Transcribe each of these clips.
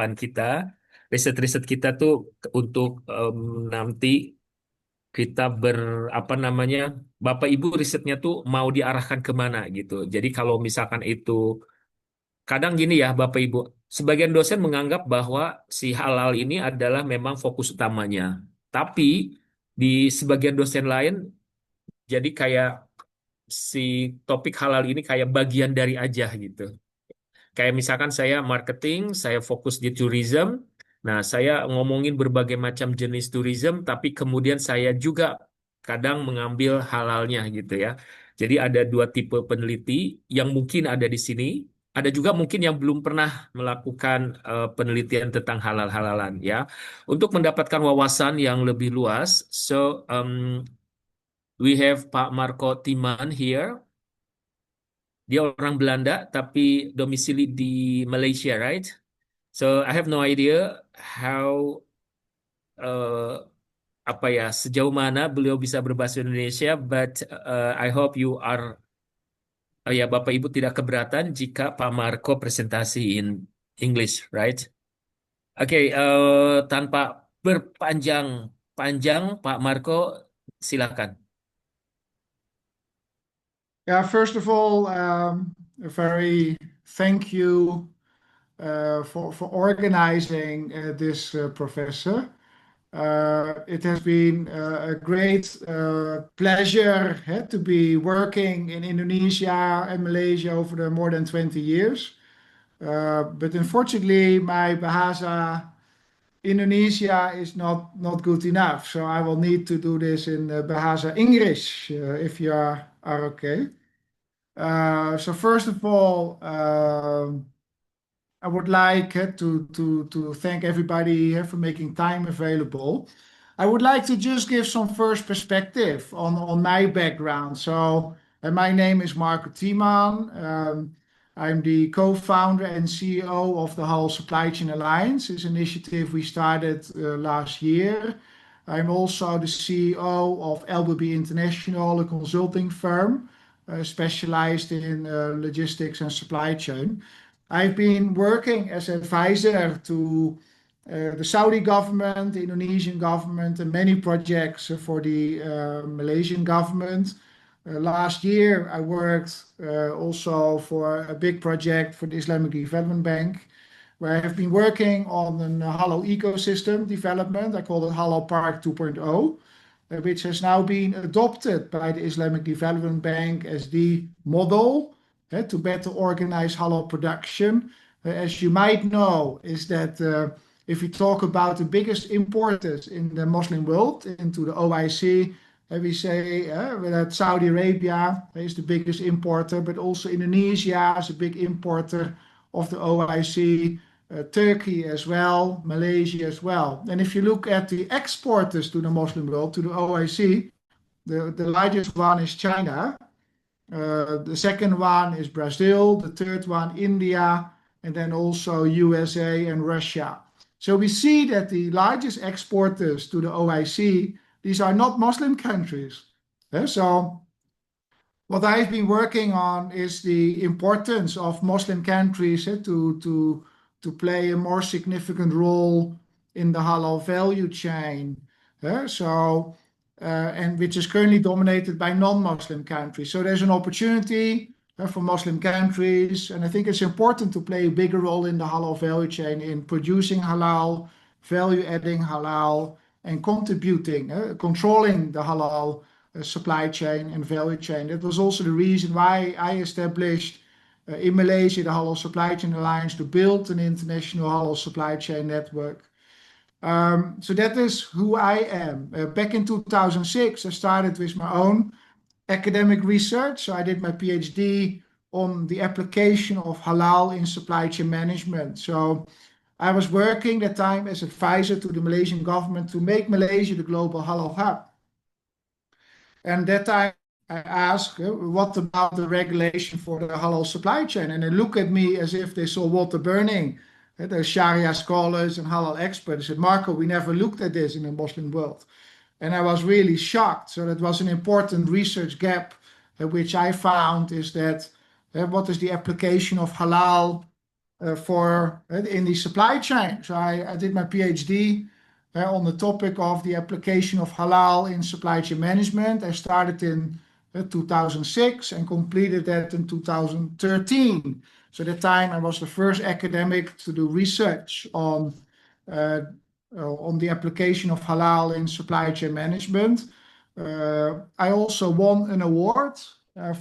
depan kita, riset-riset kita tuh untuk nanti kita apa namanya, Bapak Ibu risetnya tuh mau diarahkan kemana gitu. Jadi kalau misalkan itu kadang gini ya Bapak Ibu, sebagian dosen menganggap bahwa si halal ini adalah memang fokus utamanya. Tapi di sebagian dosen lain jadi kayak si topik halal ini kayak bagian dari aja gitu. Kayak misalkan saya marketing, saya fokus di tourism. Nah, saya ngomongin berbagai macam jenis tourism, tapi kemudian saya juga kadang mengambil halalnya gitu ya. Jadi ada dua tipe peneliti yang mungkin ada di sini. Ada juga mungkin yang belum pernah melakukan penelitian tentang halal-halalan ya. Untuk mendapatkan wawasan yang lebih luas, we have Pak Marco Tieman here. Dia orang Belanda tapi domisili di Malaysia, right? So I have no idea how uh, apa ya sejauh mana beliau bisa berbahasa Indonesia, but I hope you are ya Bapak Ibu tidak keberatan jika Pak Marco presentasi in English, right? Oke, tanpa berpanjang-panjang, Pak Marco, silakan. Yeah, first of all, a very thank you for organizing this, Professor. It has been a great pleasure to be working in Indonesia and Malaysia over the more than 20 years. But unfortunately, my Bahasa Indonesia is not good enough, so I will need to do this in Bahasa English, if you are okay. So first of all, I would like to thank everybody for making time available. I would like to just give some first perspective on my background. So, my name is Marco Tieman. I'm the co-founder and CEO of the Halal Supply Chain Alliance. This initiative we started last year. I'm also the CEO of LBB International, a consulting firm specialized in logistics and supply chain. I've been working as advisor to the Saudi government, the Indonesian government, and many projects for the Malaysian government. Last year, I worked also for a big project for the Islamic Development Bank, where I have been working on a Halal ecosystem development. I call it Halal Park 2.0, which has now been adopted by the Islamic Development Bank as the model to better organize halal production. As you might know, is that if we talk about the biggest importers in the Muslim world into the OIC, we say that Saudi Arabia is the biggest importer, but also Indonesia is a big importer of the OIC, Turkey as well, Malaysia as well. And if you look at the exporters to the Muslim world, to the OIC, the largest one is China. The second one is Brazil, the third one, India, and then also USA and Russia. So we see that the largest exporters to the OIC, these are not Muslim countries. So what I've been working on is the importance of Muslim countries to play a more significant role in the halal value chain. So and which is currently dominated by non-Muslim countries. So there's an opportunity for Muslim countries, and I think it's important to play a bigger role in the halal value chain in producing halal, value adding halal, and contributing, controlling the halal supply chain and value chain. That was also the reason why I established in Malaysia the Halal Supply Chain Alliance to build an international halal supply chain network. So that is who I am. Back in 2006, I started with my own academic research. So I did my PhD on the application of halal in supply chain management. So I was working that time as advisor to the Malaysian government to make Malaysia the global halal hub. And that time I asked, what about the regulation for the halal supply chain? And they look at me as if they saw water burning. The Sharia scholars and halal experts said, Marco, we never looked at this in the Muslim world. And I was really shocked. So that was an important research gap, which I found is that what is the application of halal for in the supply chain. So I did my PhD on the topic of the application of halal in supply chain management. I started in 2006 and completed that in 2013. So at that time I was the first academic to do research uh, on the application of halal in supply chain management. I also won an award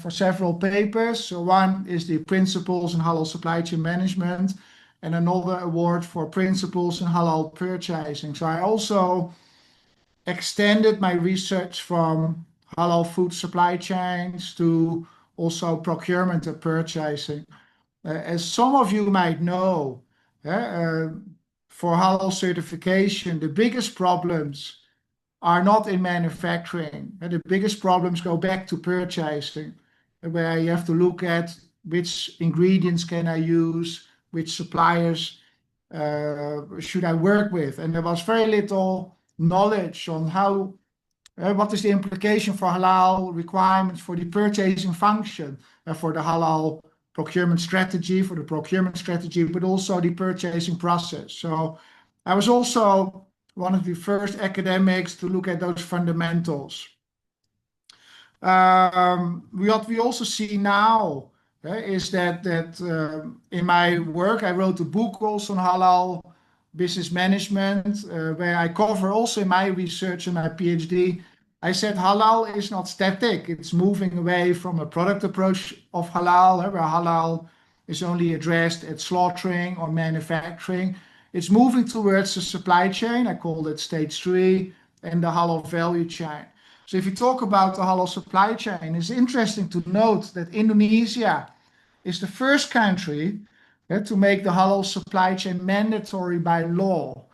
for several papers. So one is the Principles in Halal Supply Chain Management, and another award for Principles in Halal Purchasing. So I also extended my research from halal food supply chains to also procurement and purchasing. As some of you might know, for halal certification, the biggest problems are not in manufacturing. And the biggest problems go back to purchasing, where you have to look at which ingredients can I use, which suppliers should I work with. And there was very little knowledge on how, what is the implication for halal requirements for the purchasing function, for the halal procurement strategy, for the procurement strategy, but also the purchasing process. So I was also one of the first academics to look at those fundamentals. What we also see now is that in my work, I wrote a book also on halal business management, where I cover also in my research and my PhD. I said halal is not static. It's moving away from a product approach of halal, where halal is only addressed at slaughtering or manufacturing. It's moving towards the supply chain. I call it stage three, and the halal value chain. So if you talk about the halal supply chain, it's interesting to note that Indonesia is the first country to make the halal supply chain mandatory by law.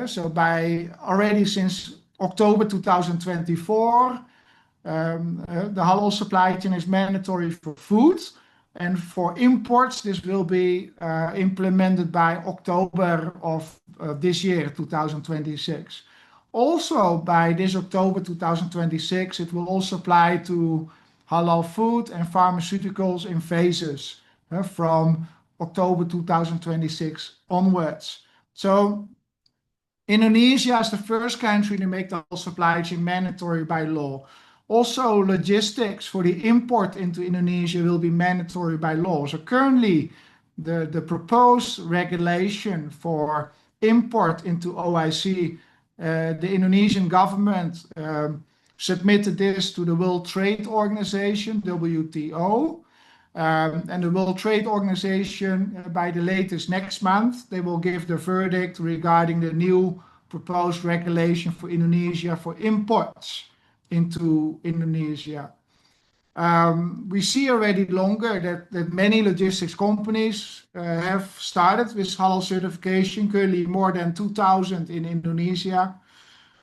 So by already since October 2024, the halal supply chain is mandatory for food, and for imports, this will be implemented by October of this year, 2026. Also, by this October 2026, it will also apply to halal food and pharmaceuticals in phases from October 2026 onwards. So Indonesia is the first country to make the whole supply chain mandatory by law. Also, logistics for the import into Indonesia will be mandatory by law. So currently, the proposed regulation for import into OIC, the Indonesian government submitted this to the World Trade Organization, WTO. And the World Trade Organization, by the latest next month, they will give the verdict regarding the new proposed regulation for Indonesia for imports into Indonesia. We see already longer that many logistics companies have started with halal certification, currently more than 2,000 in Indonesia.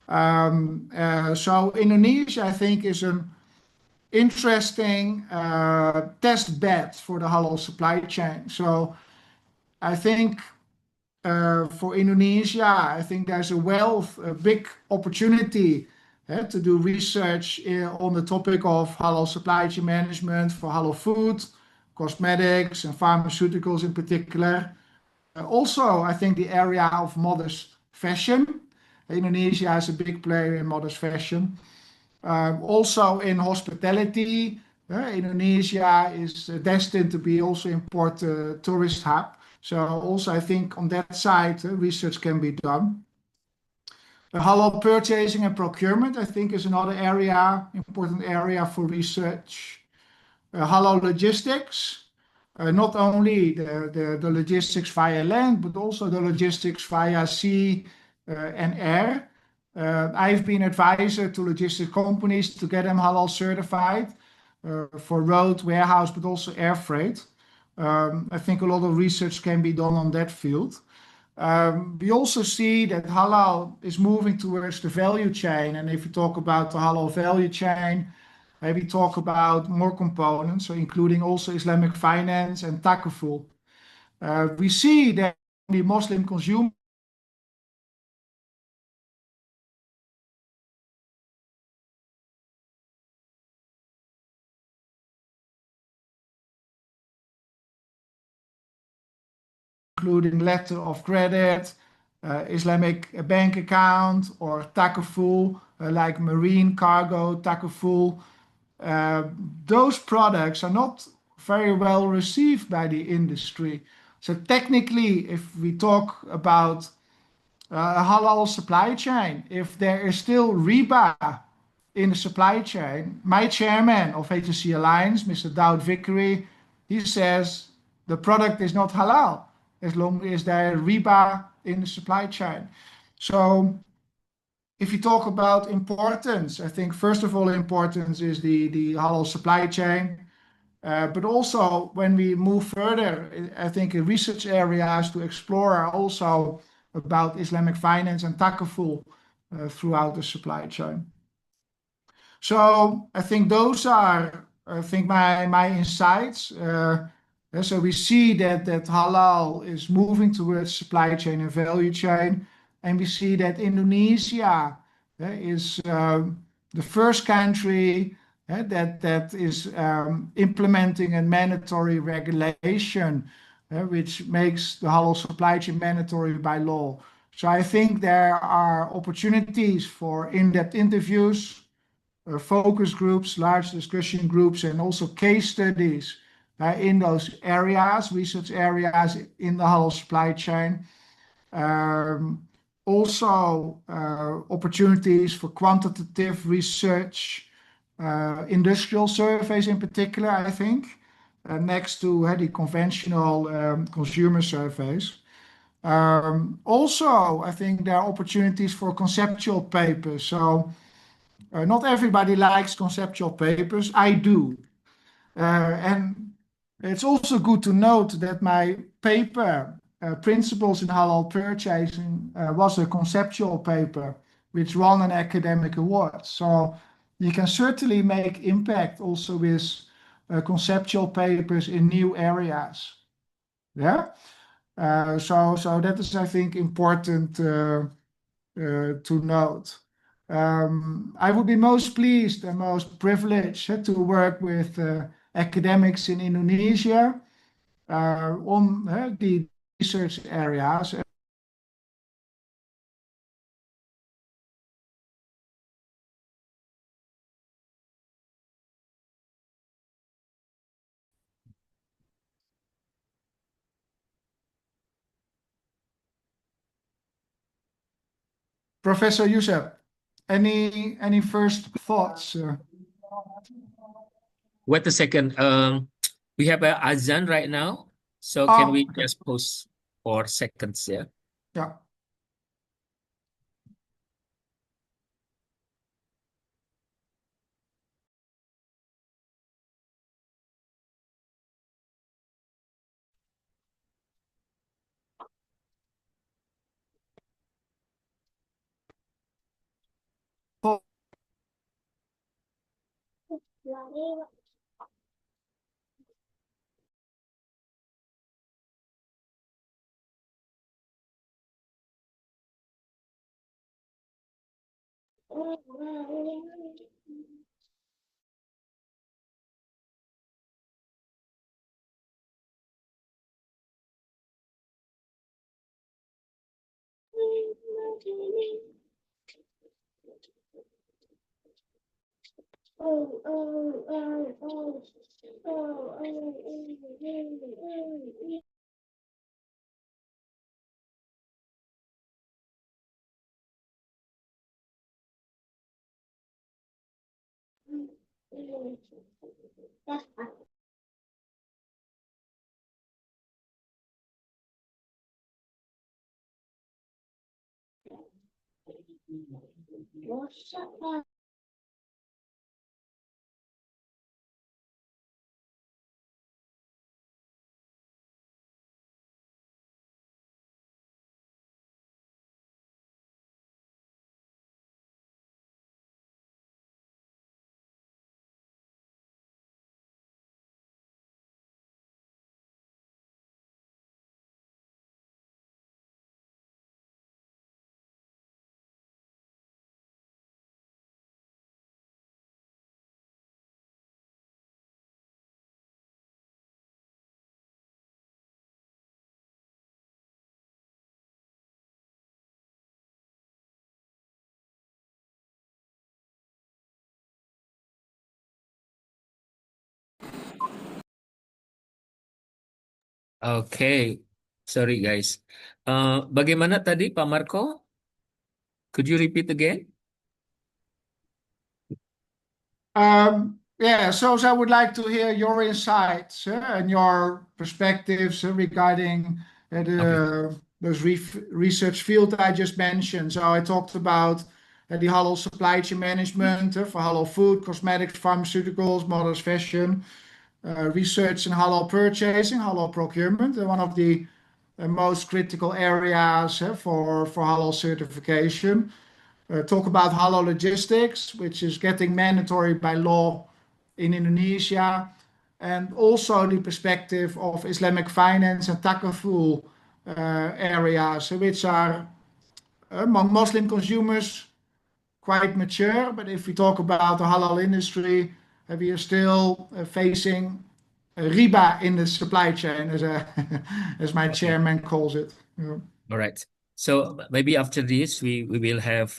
So Indonesia, I think, is an interesting test bed for the halal supply chain. So I think for Indonesia, I think there's a big opportunity to do research on the topic of halal supply chain management for halal food, cosmetics, and pharmaceuticals in particular. Also, I think the area of modest fashion. Indonesia is a big player in modest fashion. Also in hospitality, Indonesia is destined to be also important tourist hub. So also I think on that side, research can be done. Halal purchasing and procurement, I think, is another important area for research. Halal logistics, not only the logistics via land, but also the logistics via sea and air. I've been advisor to logistics companies to get them halal certified for road, warehouse, but also air freight. I think a lot of research can be done on that field. We also see that halal is moving towards the value chain. And if you talk about the halal value chain, maybe talk about more components, so including also Islamic finance and takaful. We see that the Muslim consumer including letter of credit, Islamic bank account, or takaful, like marine cargo takaful. Uh, those products are not very well received by the industry. So technically, if we talk about a halal supply chain, if there is still riba in the supply chain, my chairman of HSC Alliance, Mr. Daud Vickery, he says the product is not halal as long as there is riba in the supply chain. So if you talk about importance, I think first of all, importance is the halal supply chain. But also, when we move further, I think a research areas to explore are also about Islamic finance and takaful throughout the supply chain. So I think those are, I think, my insights. So we see that halal is moving towards supply chain and value chain, and we see that Indonesia is the first country that is implementing a mandatory regulation, which makes the halal supply chain mandatory by law. So I think there are opportunities for in-depth interviews, focus groups, large discussion groups, and also case studies in those areas, research areas in the halal supply chain. Um, Also, opportunities for quantitative research, industrial surveys in particular, I think, next to the conventional consumer surveys. Also, I think there are opportunities for conceptual papers. So not everybody likes conceptual papers. I do. And it's also good to note that my paper, Principles in Halal Purchasing, was a conceptual paper which won an academic award. So you can certainly make impact also with conceptual papers in new areas. Yeah. So that is, I think, important to note. I would be most pleased and most privileged to work with academics in Indonesia on the research areas. Professor Youssef, any first thoughts? Wait a second. We have a azan right now, so can Oh, we okay. just pause for seconds? Yeah. Yeah. Oke, sorry guys. Bagaimana tadi Pak Marco? Could you repeat again? Yeah, so I would like to hear your insights and your perspectives regarding Oke, those research field I just mentioned. So I talked about the halal supply chain management for halal food, cosmetics, pharmaceuticals, modern fashion, research in halal purchasing, halal procurement, one of the most critical areas for halal certification. Talk about halal logistics, which is getting mandatory by law in Indonesia, and also the perspective of Islamic finance and takaful areas, which are among Muslim consumers quite mature. But if we talk about the halal industry, we are still facing riba in the supply chain, as my oke. chairman calls it. Yeah. All right. So maybe after this, we will have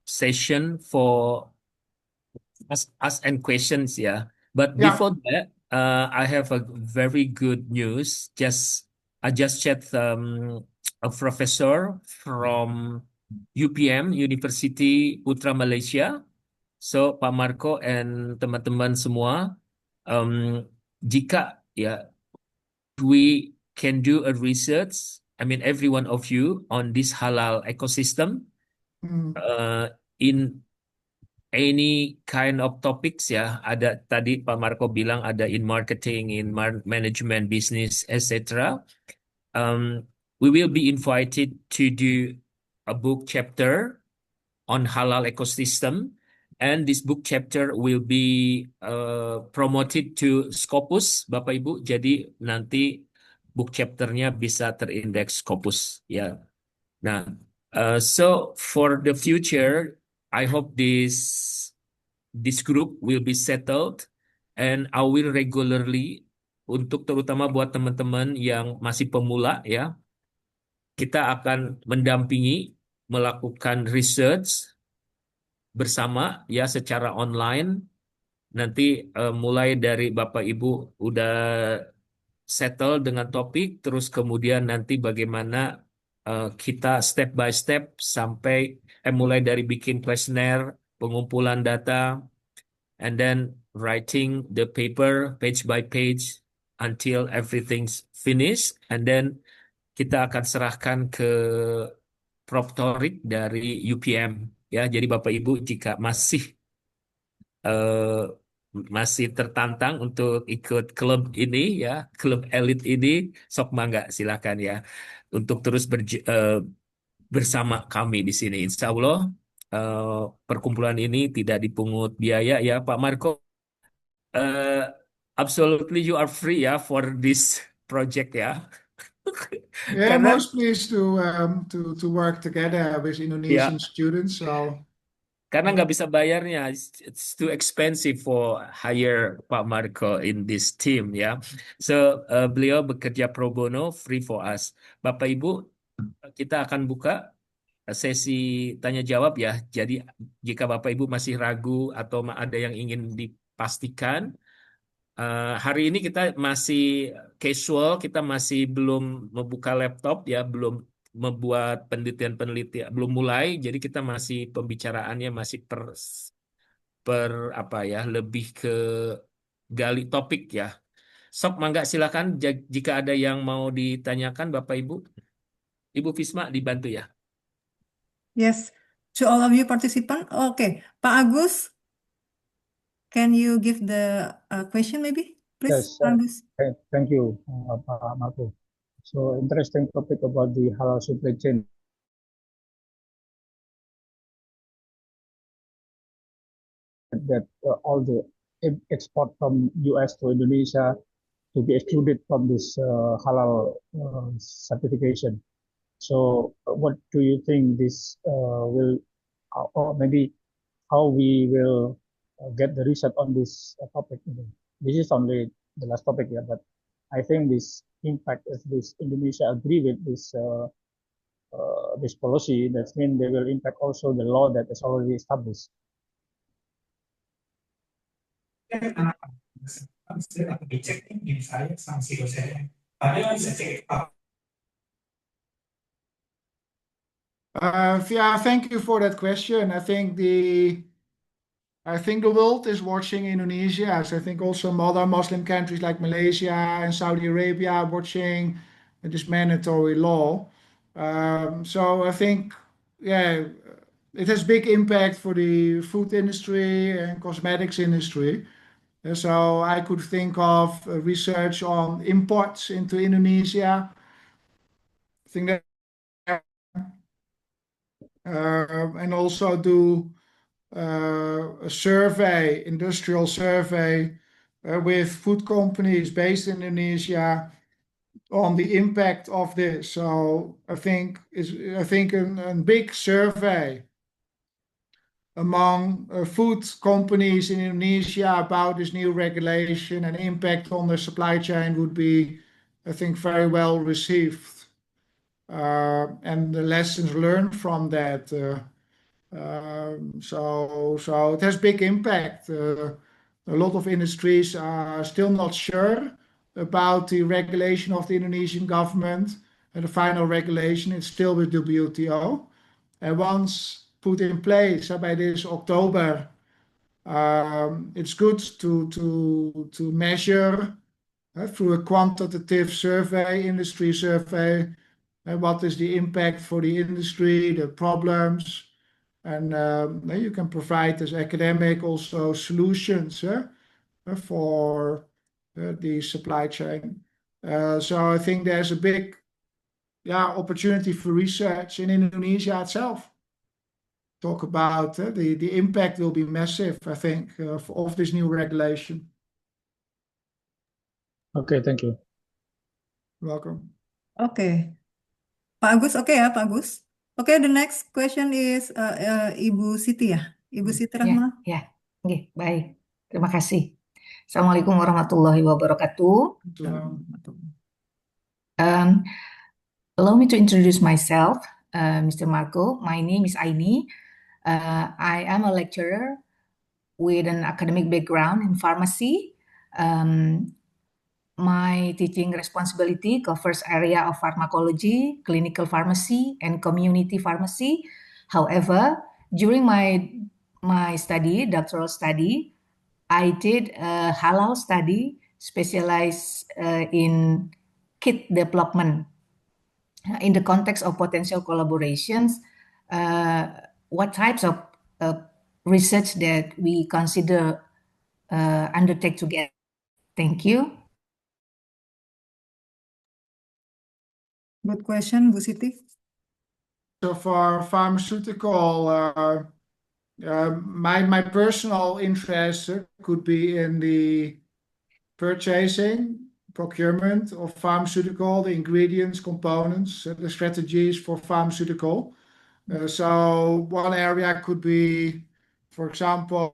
session for ask and questions, yeah. But Yeah. before that, I have a very good news. I just checked a professor from UPM University Putra Malaysia. So Pak Marco and teman-teman semua, jika ya we can do a research, I mean every one of you on this halal ecosystem Mm, uh, in any kind of topics ya. Ada tadi Pak Marco bilang ada in marketing, in management, business, etc. Um, we will be invited to do a book chapter on halal ecosystem, and this book chapter will be promoted to Scopus, Bapak Ibu. Jadi nanti book chapternya bisa terindeks Scopus ya. Nah, so for the future, I hope this group will be settled and I will regularly untuk terutama buat teman-teman yang masih pemula ya, kita akan mendampingi melakukan research bersama ya secara online. Nanti mulai dari Bapak Ibu udah settle dengan topik, terus kemudian nanti bagaimana kita step by step sampai mulai dari bikin kuesioner, pengumpulan data, and then writing the paper page by page until everything's finished, and then kita akan serahkan ke Prof Torik dari UPM ya. Jadi Bapak Ibu jika eh, masih tertantang untuk ikut klub ini ya, klub elit ini, sok mangga silakan ya untuk terus bersama kami di sini. Insya Allah eh, perkumpulan ini tidak dipungut biaya ya Pak Marco. uh, Absolutely you are free ya for this project ya. yeah, Karena most pleased to work together with Indonesian ya students. So karena yeah. nggak bisa bayarnya, it's too expensive for hire Pak Marco in this team ya. So beliau bekerja pro bono, free for us. Bapak Ibu, kita akan buka sesi tanya jawab ya. Jadi jika Bapak Ibu masih ragu atau ada yang ingin dipastikan, hari ini kita masih casual, kita masih belum membuka laptop ya, belum membuat penelitian-penelitian, belum mulai. Jadi kita masih pembicaraannya masih per apa ya, lebih ke gali topik ya. Sok mangga silakan jika ada yang mau ditanyakan Bapak Ibu. Ibu Fisma dibantu ya. Yes, to all of you participant. Okay, Pak Agus, can you give the question maybe, please, Yes, Pak Agus? thank you, Pak Marco. So interesting topic about the halal supply chain that all the export from US to Indonesia to be excluded from this halal certification. So what do you think this will, or maybe how we will get the research on this topic? This is only the last topic here, but I think this impact if this Indonesia agree with this policy, that means they will impact also the law that is already established. Yeah, thank you for that question. I think the world is watching Indonesia. So I think also other Muslim countries like Malaysia and Saudi Arabia are watching this mandatory law. So I think, yeah, it has big impact for the food industry and cosmetics industry. So I could think of research on imports into Indonesia. I think that, and also do a survey, industrial survey, with food companies based in Indonesia on the impact of this. So I think a big survey among food companies in Indonesia about this new regulation and impact on the supply chain would be, I think, very well received. And the lessons learned from that. So it has big impact. A lot of industries are still not sure about the regulation of the Indonesian government, and the final regulation is still with the WTO. And once put in place by this October, it's good to measure through a quantitative survey, industry survey, what is the impact for the industry, the problems, and you can provide as academic also solutions for the supply chain. So I think there's a big, yeah, opportunity for research in Indonesia itself. Talk about the impact will be massive, I think, of this new regulation. Okay, thank you. Welcome. Oke, Pak Agus, oke ya Pak Agus. Oke, the next question is Ibu Siti ya. Ibu Siti Ya, Rahma. ya. Oke, baik. Terima kasih. Assalamualaikum warahmatullahi wabarakatuh. Um, Allow me to introduce myself, Mr. Marco. My name is Aini. I am a lecturer with an academic background in pharmacy. My teaching responsibility covers area of pharmacology, clinical pharmacy, and community pharmacy. However, during my study, doctoral study, I did a halal study specialized in kit development. In the context of potential collaborations, what types of research that we consider undertake together? Thank you. Good question, Bu Siti. So for pharmaceutical, my personal interest could be in the purchasing, procurement of pharmaceutical, the ingredients, components, the strategies for pharmaceutical. So one area could be, for example,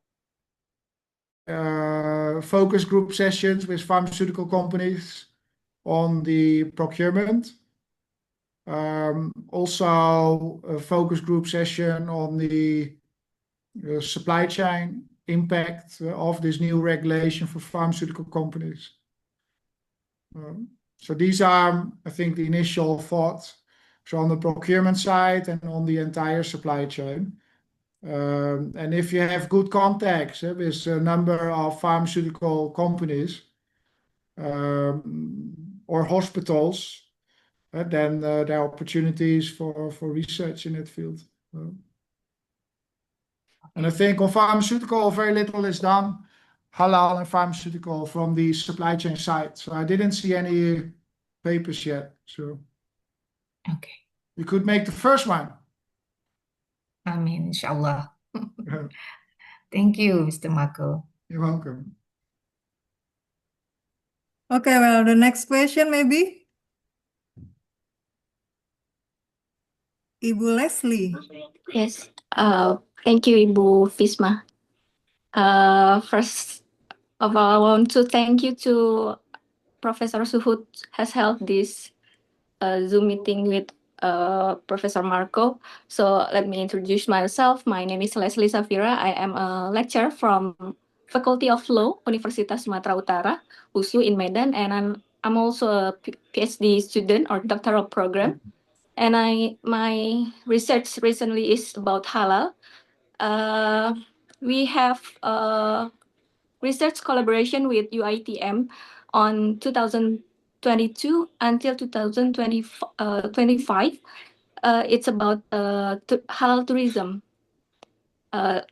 focus group sessions with pharmaceutical companies on the procurement. Also a focus group session on the supply chain impact of this new regulation for pharmaceutical companies. So these are, I think, the initial thoughts. So on the procurement side and on the entire supply chain. And if you have good contacts with a number of pharmaceutical companies or hospitals, then there are opportunities for research in that field. And I think on pharmaceutical, very little is done, halal and pharmaceutical from the supply chain side. So I didn't see any papers yet. So Okay. you could make the first one. Amin, inshallah. Thank you, Mr. Marco. You're welcome. Okay, well, the next question maybe Ibu Leslie. Yes. Thank you, Ibu Fisma. First of all, I want to thank you to Professor Suhud has held this Zoom meeting with Professor Marco. So let me introduce myself. My name is Leslie Safira. I am a lecturer from Faculty of Law, Universitas Sumatera Utara, USU in Medan, and I'm also a PhD student or doctoral program. And my research recently is about halal. We have research collaboration with UITM on 2022 until 2025. It's about halal tourism,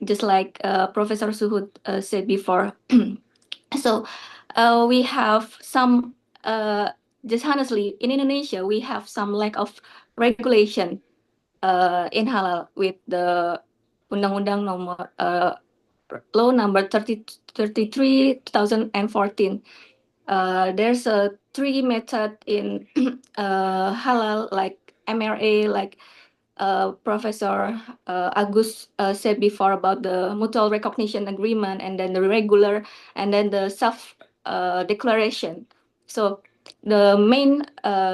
just like Professor Suhud said before. So we have some, just honestly, in Indonesia, we have some lack of regulation in halal with the Undang-Undang nomor law number 33 2014. There's a three method in halal, like MRA, like Professor Agus said before about the mutual recognition agreement, and then the regular, and then the self declaration. So the main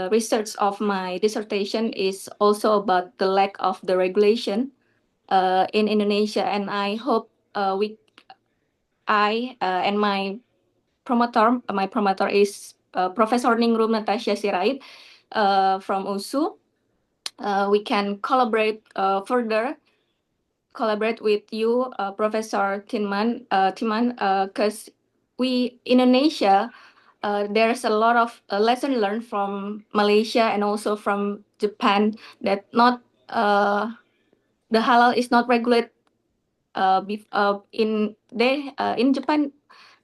research of my dissertation is also about the lack of the regulation in Indonesia, and I hope I and my promoter is Professor Ningrum Natasha Sirait from USU. We can collaborate further, collaborate with you, Professor Tieman, because we Indonesia, there's a lot of lesson learned from Malaysia and also from Japan, that not the halal is not regulated. In Japan,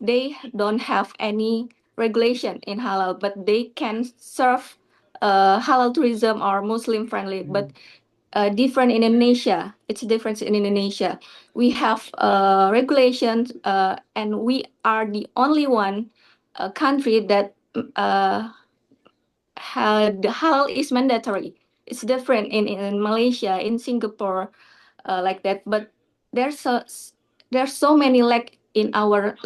they don't have any regulation in halal, but they can serve halal tourism or Muslim friendly. But different in Indonesia, it's different in Indonesia. We have regulations, and we are the only one country that the halal is mandatory. It's different in Malaysia, in Singapore, like that. But there's so many lack in our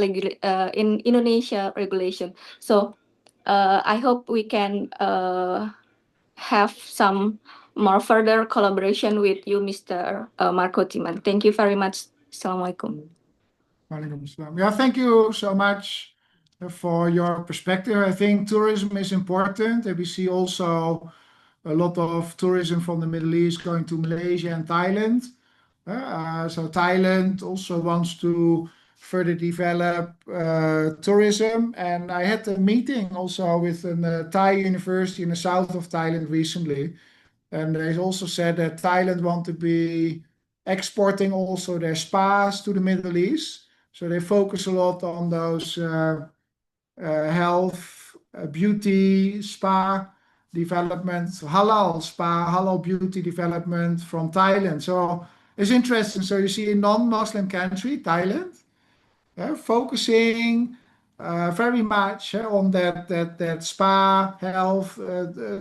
in Indonesia regulation. So I hope we can have some more further collaboration with you, Mr. Marco Tieman. Thank you very much. Assalamualaikum. Waalaikumsalam. Yeah, thank you so much for your perspective. I think tourism is important, and we see also a lot of tourism from the Middle East going to Malaysia and Thailand. So Thailand also wants to further develop tourism. And I had a meeting also with a Thai university in the south of Thailand recently. And they also said that Thailand want to be exporting also their spas to the Middle East. So they focus a lot on those health, beauty, spa development, halal spa, halal beauty development from Thailand. So it's interesting. So you see a non-Muslim country, Thailand, focusing very much on that spa, health,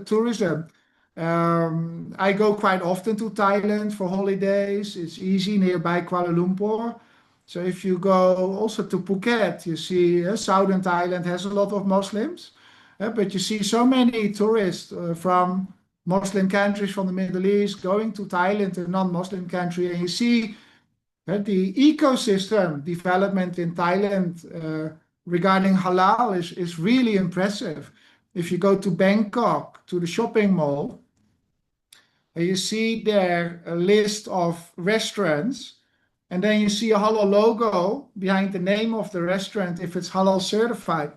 tourism. I go quite often to Thailand for holidays. It's easy nearby Kuala Lumpur. So if you go also to Phuket, you see southern Thailand has a lot of Muslims, but you see so many tourists from Muslim countries from the Middle East going to Thailand, a non-Muslim country, and you see the ecosystem development in Thailand regarding halal is really impressive. If you go to Bangkok, to the shopping mall, you see there a list of restaurants, and then you see a halal logo behind the name of the restaurant if it's halal certified.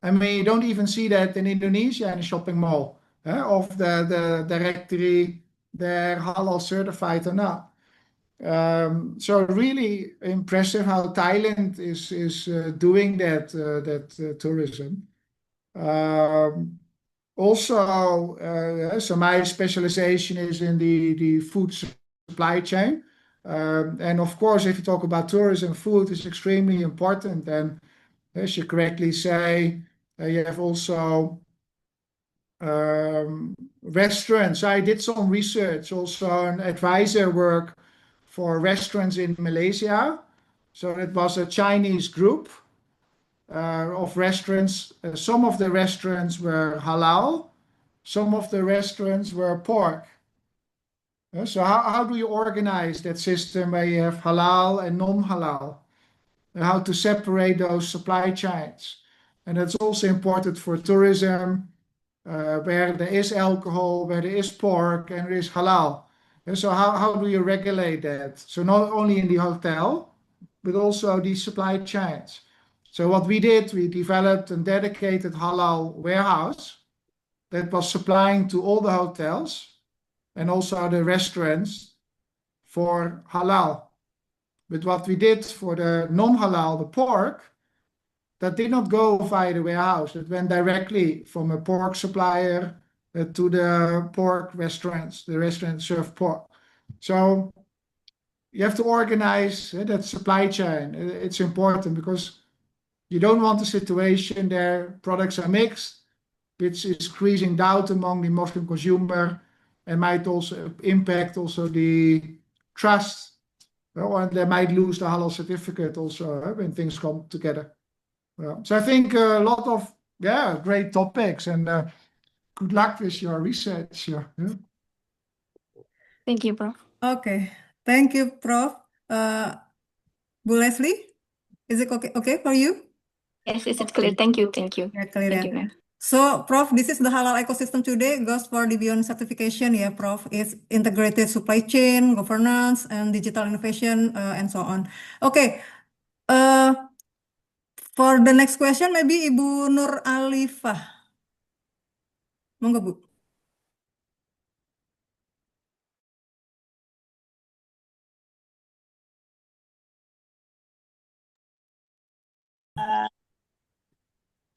I mean, you don't even see that in Indonesia in a shopping mall, of the directory, they're halal certified or not. So really impressive how Thailand is doing that tourism. Also, so my specialization is in the food supply chain. And of course, if you talk about tourism, food is extremely important. And as you correctly say, you have also restaurants. I did some research, also an advisor work for restaurants in Malaysia. So it was a Chinese group of restaurants. Some of the restaurants were halal, some of the restaurants were pork. So how do you organize that system where you have halal and non-halal? how to separate those supply chains. And that's also important for tourism, where there is alcohol, where there is pork, and there is halal. And so how do you regulate that? So not only in the hotel, but also the supply chains. So what we did, we developed a dedicated halal warehouse that was supplying to all the hotels and also the restaurants for halal. But what we did for the non-halal, the pork, that did not go via the warehouse. It went directly from a pork supplier to the pork restaurants. The restaurants serve pork. So you have to organize that supply chain. It's important because you don't want a situation there products are mixed, which is increasing doubt among the Muslim consumer and might also impact also the trust. Well, and they might lose the halal certificate also when things come together. So I think a lot of great topics, and good luck with your research. Yeah. Thank you, Prof. Okay, thank you, Prof. Bu Leslie, is it okay for you? Yes, it's clear. Thank you. Thank you. Yeah, clear. Thank Yeah. you, ma'am. So, Prof, this is the halal ecosystem today, goes for the beyond certification. Yeah, Prof, it's integrated supply chain, governance, and digital innovation, and so on. Okay, for the next question, maybe Ibu Nur Alifah. Monggo, Bu.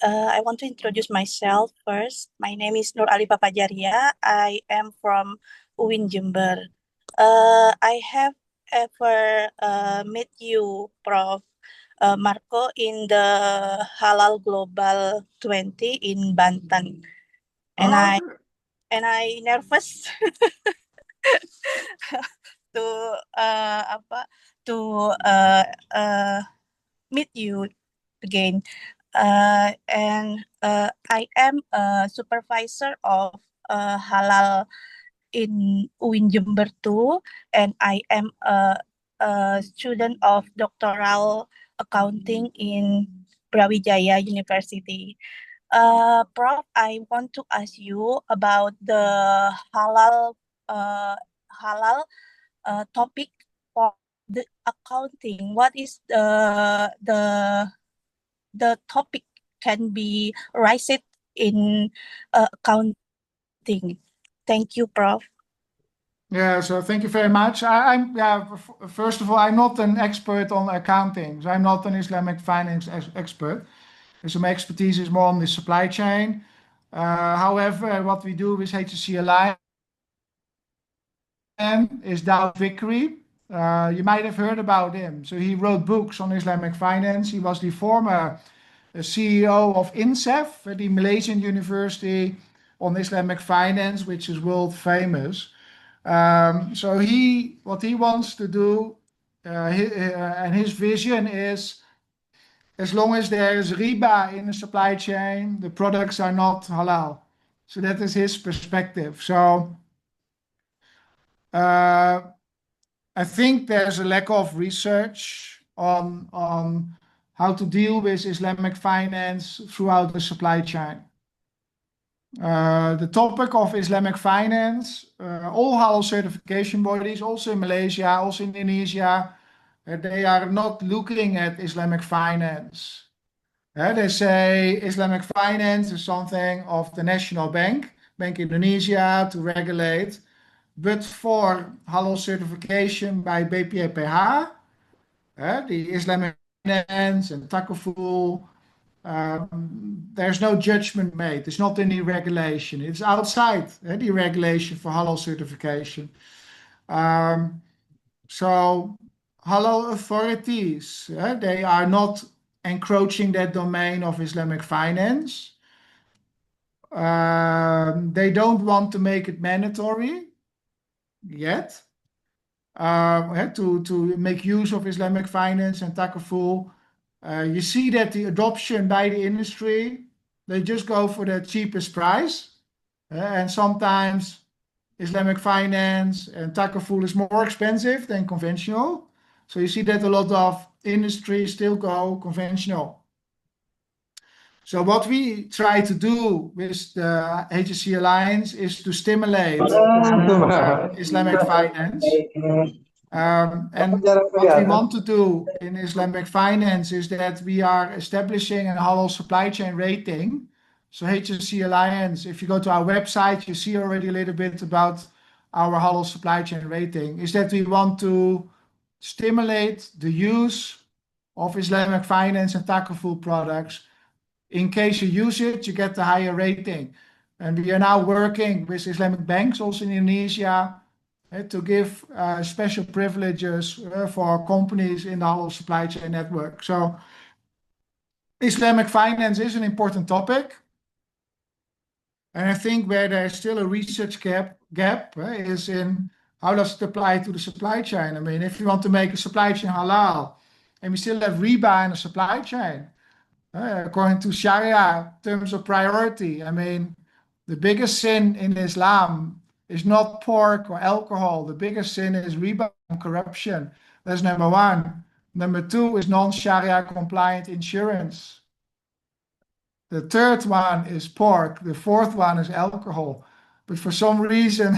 I want to introduce myself first. My name is Nur Ali Papajaria. I am from UIN Jember. I have ever met you, Prof. Marco, in the Halal Global 20 in Banten, and I nervous to meet you again. And I am a supervisor of Halal in UIN Jember too, and I am a student of doctoral accounting in Brawijaya University. Prof, I want to ask you about the uh, halal topic for the accounting. What is the topic can be raised in accounting? Thank you, Prof. Yeah, so thank you very much. First of all, I'm not an expert on accounting. So I'm not an Islamic finance expert. So my expertise is more on the supply chain. However, what we do with HSC Alliance is Daud Vickery. You might have heard about him. So he wrote books on Islamic finance. He was the former CEO of INSEF, the Malaysian University on Islamic finance, which is world famous. So what he wants to do, and his vision is, as long as there is riba in the supply chain, the products are not halal. So that is his perspective. So I think there's a lack of research on how to deal with Islamic finance throughout the supply chain. The topic of Islamic finance, all halal certification bodies, also in Malaysia, also in Indonesia, they are not looking at Islamic finance. They say Islamic finance is something of the National Bank, Bank Indonesia, to regulate. But for halal certification by BPAPH, the Islamic finance and takaful, there's no judgment made. There's not any regulation. It's outside the regulation for halal certification. So halal authorities, they are not encroaching that domain of Islamic finance. They don't want to make it mandatory yet. To make use of Islamic finance and takaful. You see that the adoption by the industry, they just go for the cheapest price. And sometimes Islamic finance and takaful is more expensive than conventional. So you see that a lot of industries still go conventional. So what we try to do with the HSC Alliance is to stimulate Islamic finance. And what we want to do in Islamic finance is that we are establishing a halal supply chain rating. So HSC Alliance, if you go to our website, you see already a little bit about our halal supply chain rating, is that we want to stimulate the use of Islamic finance and takaful products. In case you use it, you get the higher rating. And we are now working with Islamic banks also in Indonesia to give special privileges for companies in the whole supply chain network. So Islamic finance is an important topic. And I think where there's still a research gap is in how does it apply to the supply chain? I mean, if you want to make a supply chain halal and we still have riba in the supply chain, according to Sharia terms of priority, I mean, the biggest sin in Islam is not pork or alcohol. The biggest sin is riba and corruption. That's number one. Number two is non-Sharia compliant insurance. The third one is pork. The fourth one is alcohol. But for some reason,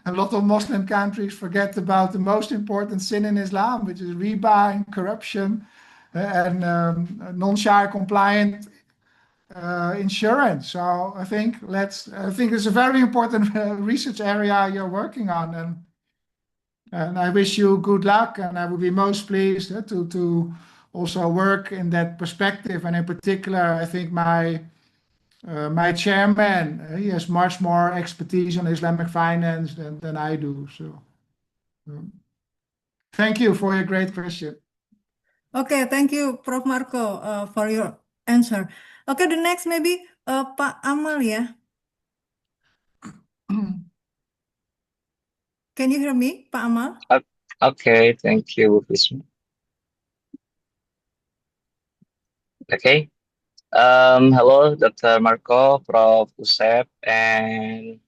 a lot of Muslim countries forget about the most important sin in Islam, which is riba and corruption and non-Sharia compliant insurance. So I think it's a very important research area you're working on, and I wish you good luck. And I would be most pleased to also work in that perspective. And in particular, I think my chairman he has much more expertise on Islamic finance than I do. So thank you for your great question. Okay, thank you, Prof. Marco, for your answer. Okay, the next maybe Pak Amal ya. Can you hear me, Pak Amal? Okay, thank you, Visma. Okay. Hello, Dr. Marco, Prof. Usep, and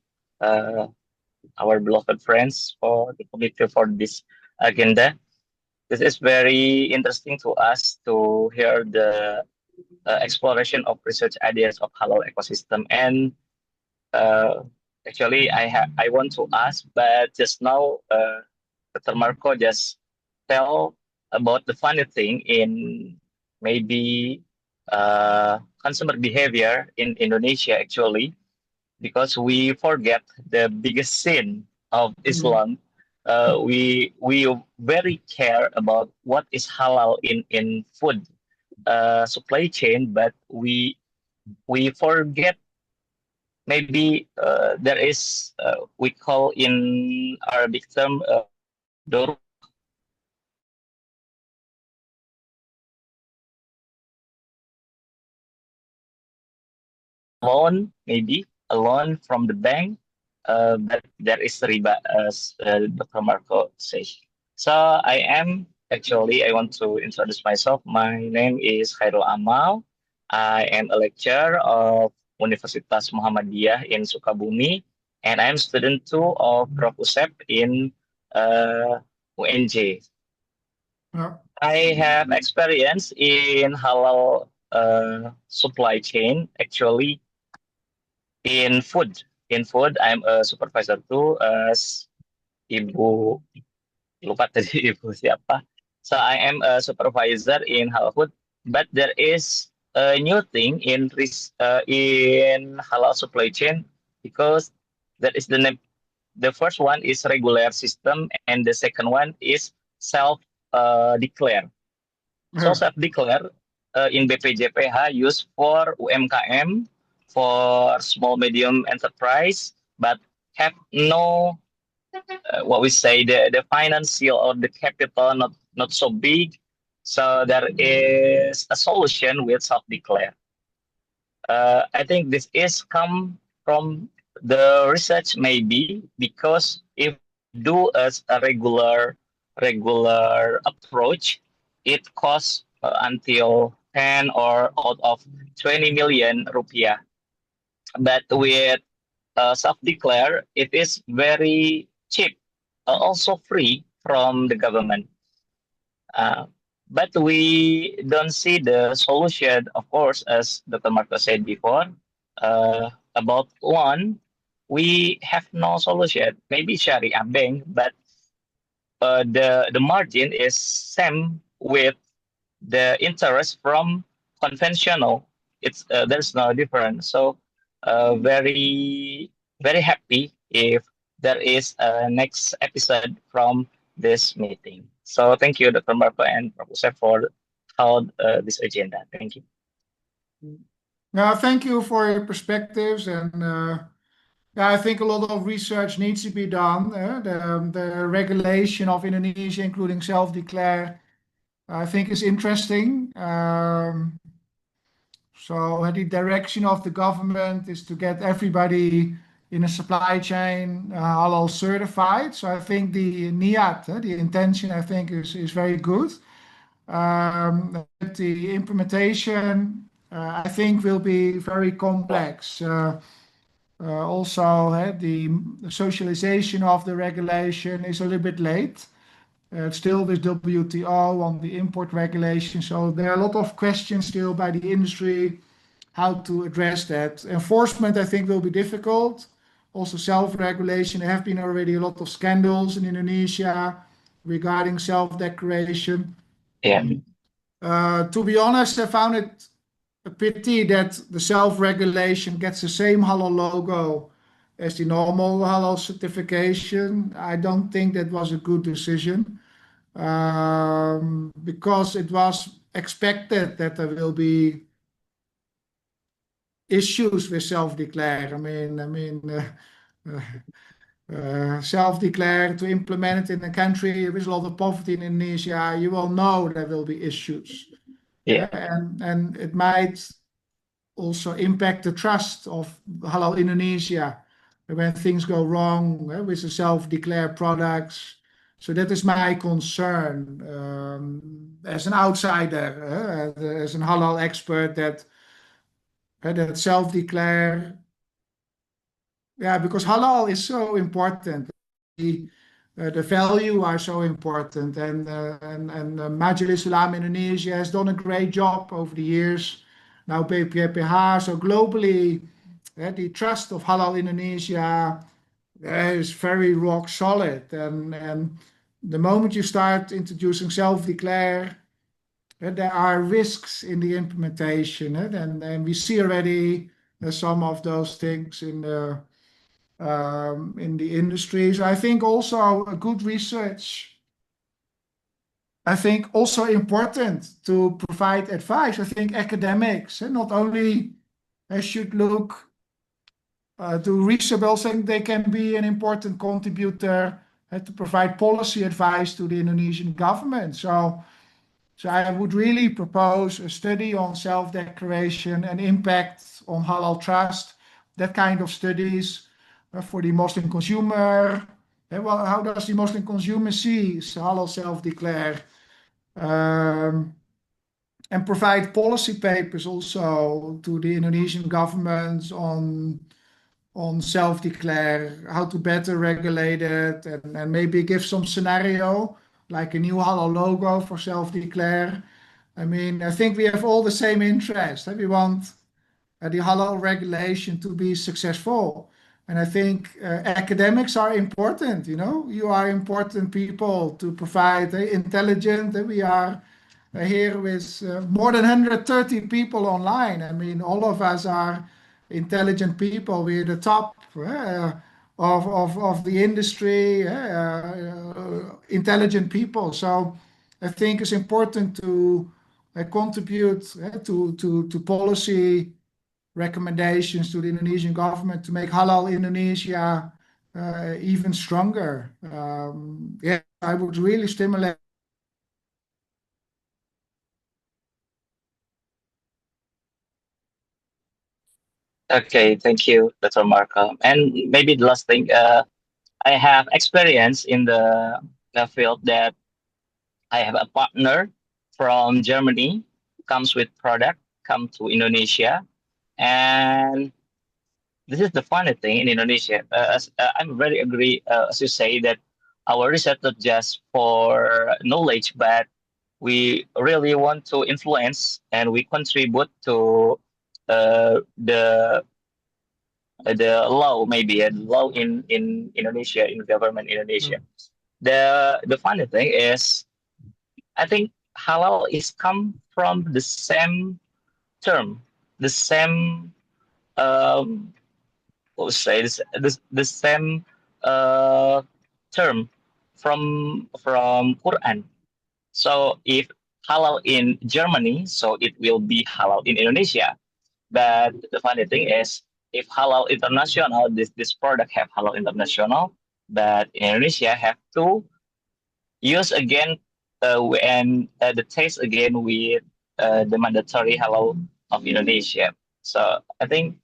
our beloved friends for the committee for this agenda. This is very interesting to us to hear the exploration of research ideas of halal ecosystem. And actually, I want to ask, but just now, Dr. Marco just tell about the funny thing in maybe consumer behavior in Indonesia actually, because we forget the biggest sin of Islam. We very care about what is halal in food supply chain, but we forget maybe there is we call in Arabic term loan, maybe a loan from the bank, but there is riba, as Dr. Marco says. So I want to introduce myself. My name is Khairul Amal. I am a lecturer of Universitas Muhammadiyah in Sukabumi, and I'm student too of Prof. Usep in UNJ. I have experience in halal supply chain, actually in food. In food, I'm a supervisor too, as Ibu lupa tadi Ibu siapa. So I am a supervisor in halal food, but there is a new thing in halal supply chain, because that is the first one is regular system and the second one is self declare. So self-declare in BPJPH used for UMKM, for small medium enterprise, but have no what we say the financial or the capital not so big. So there is a solution with self-declare. I think this is come from the research maybe, because if do as a regular approach, it costs until 10 or out of 20 million rupiah. But with self-declare, it is very cheap, also free from the government. but we don't see the solution, of course, as Dr. Marco said before. About loan, we have no solution. Maybe Sharia bank, but the margin is same with the interest from conventional. It's there's no difference. So very happy if there is a next episode from this meeting. So thank you, Dr. Marco and Professor, for how this agenda. Thank you. Now, thank you for your perspectives, and yeah, I think a lot of research needs to be done. The regulation of Indonesia, including self-declare, I think is interesting. So the direction of the government is to get everybody in a supply chain halal certified. So I think the niyat, the intention, I think is very good. The implementation, I think, will be very complex. Also, the socialization of the regulation is a little bit late. Still with WTO on the import regulation. So there are a lot of questions still by the industry how to address that. Enforcement, I think, will be difficult. Also, self-regulation. There have been already a lot of scandals in Indonesia regarding self-declaration. Yeah. To be honest, I found it a pity that the self-regulation gets the same halal logo as the normal halal certification. I don't think that was a good decision because it was expected that there will be issues with self-declare. Self-declare to implement it in a country with a lot of poverty in Indonesia, you will know there will be issues. Yeah. And it might also impact the trust of Halal Indonesia when things go wrong with the self-declare products. So that is my concern as an outsider, as a halal expert, that self-declare. Yeah, because halal is so important. The value are so important, and Majelis Ulama Indonesia has done a great job over the years. Now BPPH, so globally, the trust of Halal Indonesia is very rock solid. And the moment you start introducing self-declare, there are risks in the implementation, and we see already some of those things in the industry. So I think also a good research. I think also important to provide advice. I think academics not only should look to research, but also they can be an important contributor to provide policy advice to the Indonesian government. So I would really propose a study on self-declaration and impact on halal trust, that kind of studies for the Muslim consumer. Well, how does the Muslim consumer see halal self-declare? And provide policy papers also to the Indonesian government on self-declare, how to better regulate it, and maybe give some scenario like a new halal logo for self-declare. I think we have all the same interest. We want the halal regulation to be successful. And I think academics are important. You are important people to provide intelligent. We are here with more than 130 people online. All of us are intelligent people. We're the top of the industry, intelligent people. So I think it's important to contribute to policy recommendations to the Indonesian government to make halal Indonesia even stronger. Yeah, I would really stimulate. Okay, thank you, Dr. Marco. And maybe the last thing, I have experience in the field that I have a partner from Germany comes with product come to Indonesia, and this is the funny thing in Indonesia. I'm very agree as you say that our research not just for knowledge, but we really want to influence and we contribute to the law, maybe a law in Indonesia, in government Indonesia. The funny thing is, I think halal is come from the same term, the same what would say the same uh, term from Quran. So if halal in Germany, so it will be halal in Indonesia. But the funny thing is, if halal international, this product have halal international, but Indonesia have to use again when the taste again with the mandatory halal of Indonesia. So I think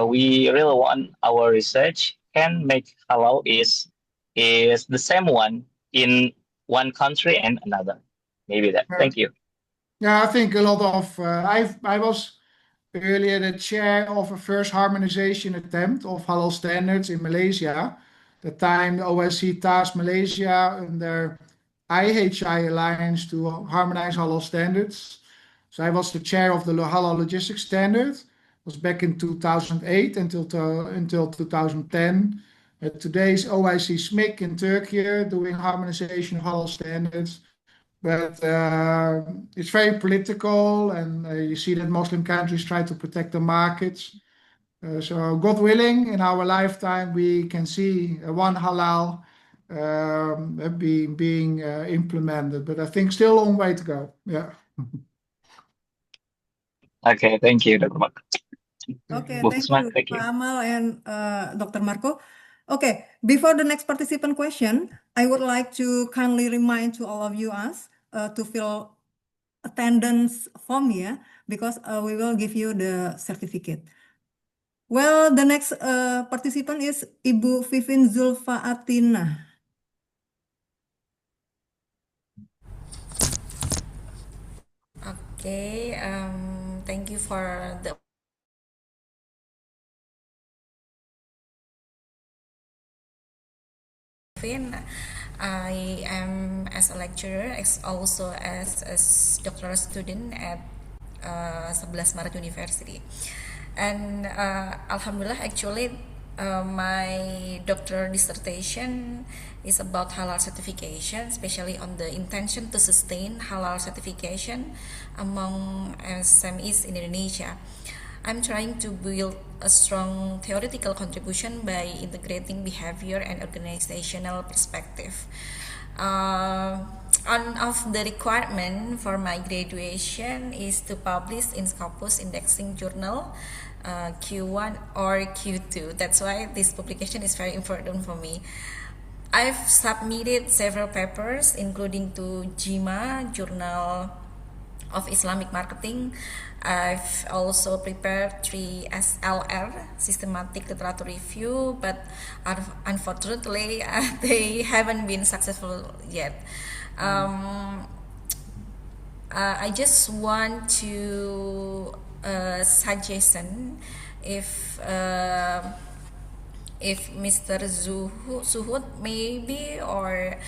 we really want our research can make halal is the same one in one country and another. Maybe that. Yeah, Thank you. yeah, I think a lot of I was earlier the chair of a first harmonization attempt of halal standards in Malaysia. The time the OSCE tasked Malaysia and their IHI alliance to harmonize halal standards. So I was the chair of the halal logistics standard. It was back in 2008 until 2010. Today's OIC SMIC in Turkey doing harmonization of halal standards. But it's very political, and you see that Muslim countries try to protect the markets. So, God willing, in our lifetime, we can see one halal being implemented. But I think still a long way to go. Yeah. Okay, thank you, Dr. Mark. Okay, Bu thank Fusma, you, thank Pak you. Amal and Dr. Marco. Okay, before the next participant question, I would like to kindly remind to all of you to fill attendance form here because we will give you the certificate. Well, the next participant is Ibu Vivin Zulfa Atina. Okay, thank you for the I am as a lecturer, also as a doctoral student at 11 Maret University. And Alhamdulillah, actually, my doctoral dissertation is about halal certification, especially on the intention to sustain halal certification among SMEs in Indonesia. I'm trying to build a strong theoretical contribution by integrating behavior and organizational perspective. One of the requirement for my graduation is to publish in Scopus Indexing Journal Q1 or Q2. That's why this publication is very important for me. I've submitted several papers, including to JIMA, Journal of Islamic Marketing. I've also prepared 3 SLR, Systematic Literature Review, but unfortunately they haven't been successful yet. I just want to suggestion if Mr. Suhud maybe or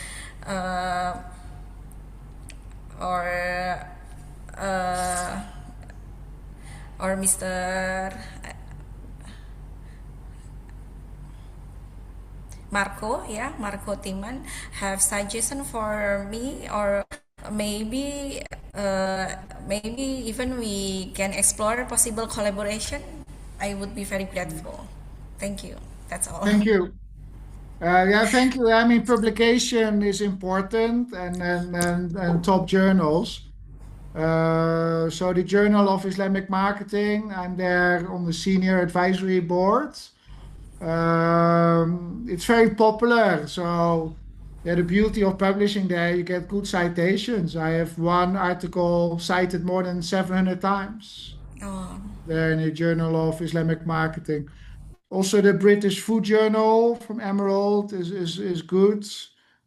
Mr. Marco Tieman have suggestion for me, or maybe even we can explore possible collaboration. I would be very grateful. Thank you. That's all. Thank you. Yeah, thank you. I mean, publication is important and top journals. So the Journal of Islamic Marketing, I'm there on the senior advisory board. It's very popular. So yeah, the beauty of publishing there, you get good citations. I have one article cited more than 700 times Oh, there in the Journal of Islamic Marketing. Also, the British Food Journal from Emerald is good.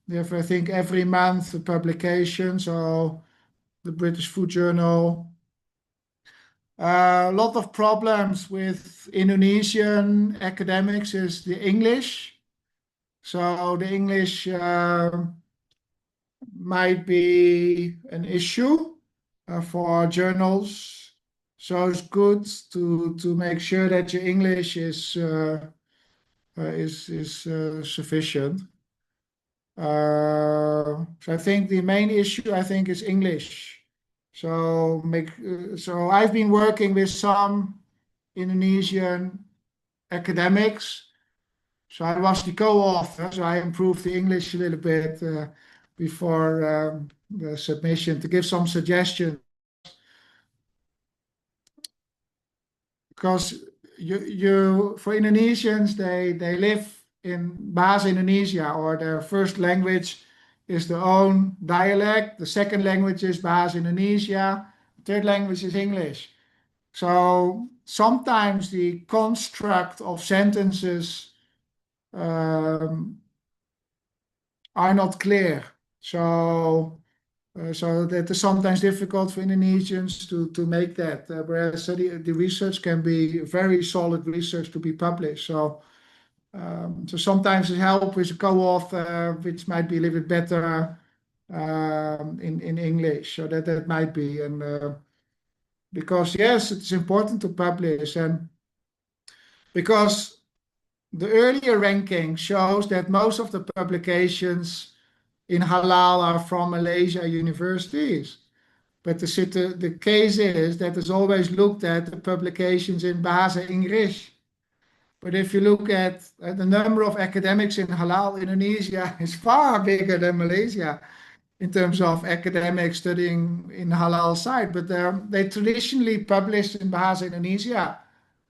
They have, I think, every month a publication. So the British Food Journal. A lot of problems with Indonesian academics is the English. So the English might be an issue for journals. So it's good to make sure that your English is sufficient. So I think the main issue I think is English. So I've been working with some Indonesian academics. So I was the co-author, so I improved the English a little bit before the submission to give some suggestions. Because you for Indonesians, they live in Bahasa Indonesia, or their first language is their own dialect. The second language is Bahasa Indonesia. Third language is English. So sometimes the construct of sentences are not clear. So that is sometimes difficult for Indonesians to make that. Whereas the research can be very solid research to be published. So sometimes it helps with a co-author, which might be a little bit better in English. So that might be. And because yes, it's important to publish, and because the earlier ranking shows that most of the publications in Halal are from Malaysia universities. But the case is that it's always looked at the publications in Bahasa English. But if you look at the number of academics in Halal, Indonesia is far bigger than Malaysia in terms of academics studying in Halal side. But they traditionally published in Bahasa Indonesia